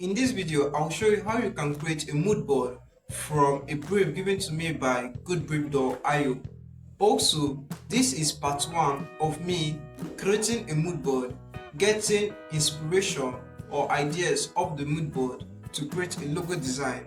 In this video, I'll show you how you can create a mood board from a brief given to me by goodbrief.io. Also, this is part 1 of me creating a mood board, getting inspiration or ideas of the mood board to create a logo design,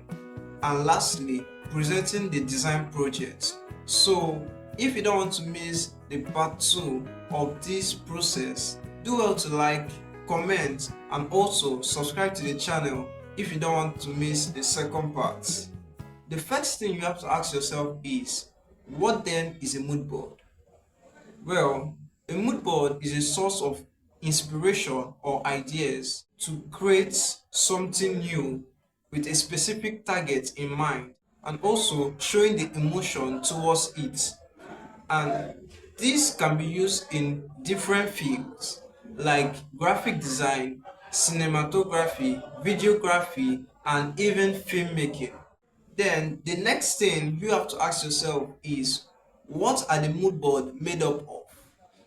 and lastly, presenting the design project. So, if you don't want to miss the part 2 of this process, do well to like, comment, and also subscribe to the channel if you don't want to miss the second part. The first thing you have to ask yourself is, what then is a mood board? Well, a mood board is a source of inspiration or ideas to create something new with a specific target in mind, and also showing the emotion towards it. And this can be used in different fields like graphic design, cinematography, videography, and even filmmaking. Then the next thing you have to ask yourself is, what are the mood board made up of?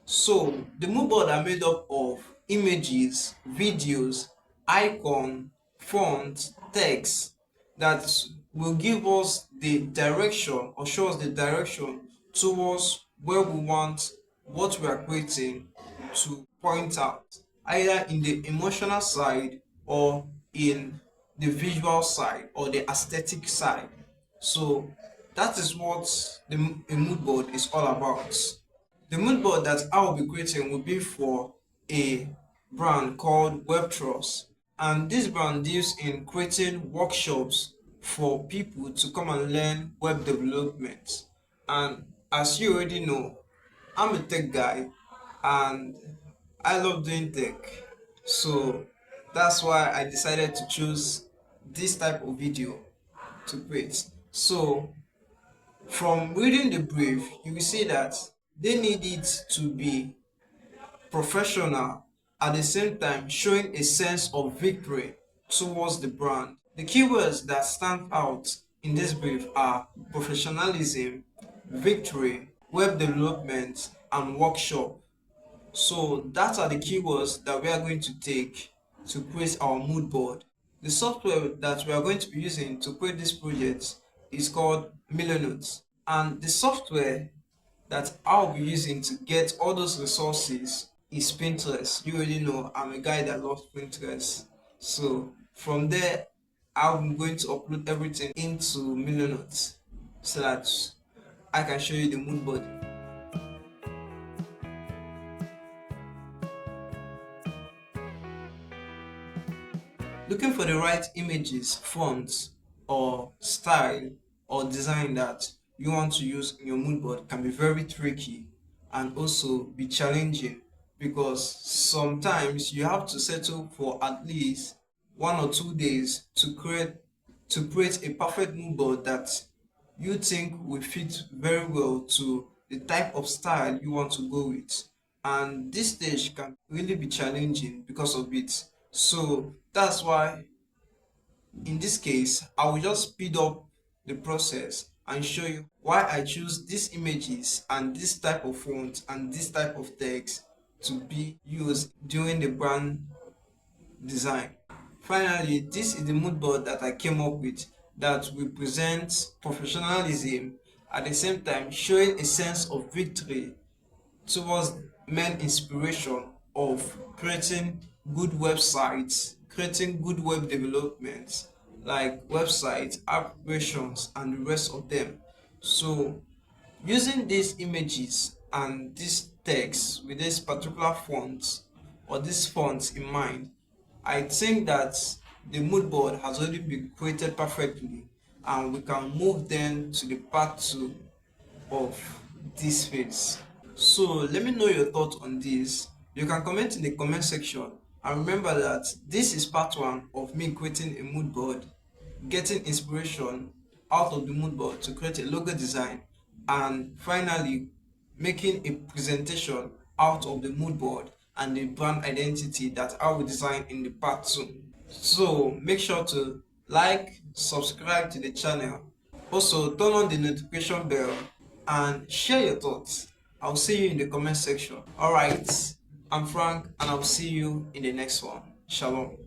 So the mood board are made up of images, videos, icon, font, text that will give us the direction or show us the direction towards where we want what we are creating to point out, either in the emotional side or in the visual side or the aesthetic side. So that is what a mood board is all about. The mood board that I will be creating will be for a brand called Webtrust, and this brand deals in creating workshops for people to come and learn web development. And as you already know, I'm a tech guy and I love doing tech. So that's why I decided to choose this type of video to create. So from reading the brief, you will see that they need it to be professional, at the same time showing a sense of victory towards the brand. The keywords that stand out in this brief are professionalism, victory, web development, and workshop. So that are the keywords that we are going to take to create our mood board. The software that we are going to be using to create this project is called Milanote, and the software that I'll be using to get all those resources is Pinterest. You already know I'm a guy that loves Pinterest. So from there, I'm going to upload everything into Milanote so that I can show you the mood board. Looking for the right images, fonts, or style or design that you want to use in your mood board can be very tricky and also be challenging, because sometimes you have to settle for at least 1 or 2 days to create a perfect mood board that you think will fit very well to the type of style you want to go with. And this stage can really be challenging because of it. So that's why in this case, I will just speed up the process and show you why I choose these images and this type of font and this type of text to be used during the brand design. Finally, this is the mood board that I came up with that represents professionalism, at the same time showing a sense of victory towards main inspiration of creating good websites, creating good web development like websites, applications, and the rest of them. So using these images and this text with this particular font or this font in mind, I think that the mood board has already been created perfectly, and we can move then to the part 2 of this phase. So let me know your thoughts on this. You can comment in the comment section, and remember that this is part 1 of me creating a mood board, getting inspiration out of the mood board to create a logo design, and finally making a presentation out of the mood board and the brand identity that I will design in the part 2. So make sure to like, subscribe to the channel, also turn on the notification bell and share your thoughts. I'll see you in the comment section. Alright, I'm Frank and I'll see you in the next one. Shalom.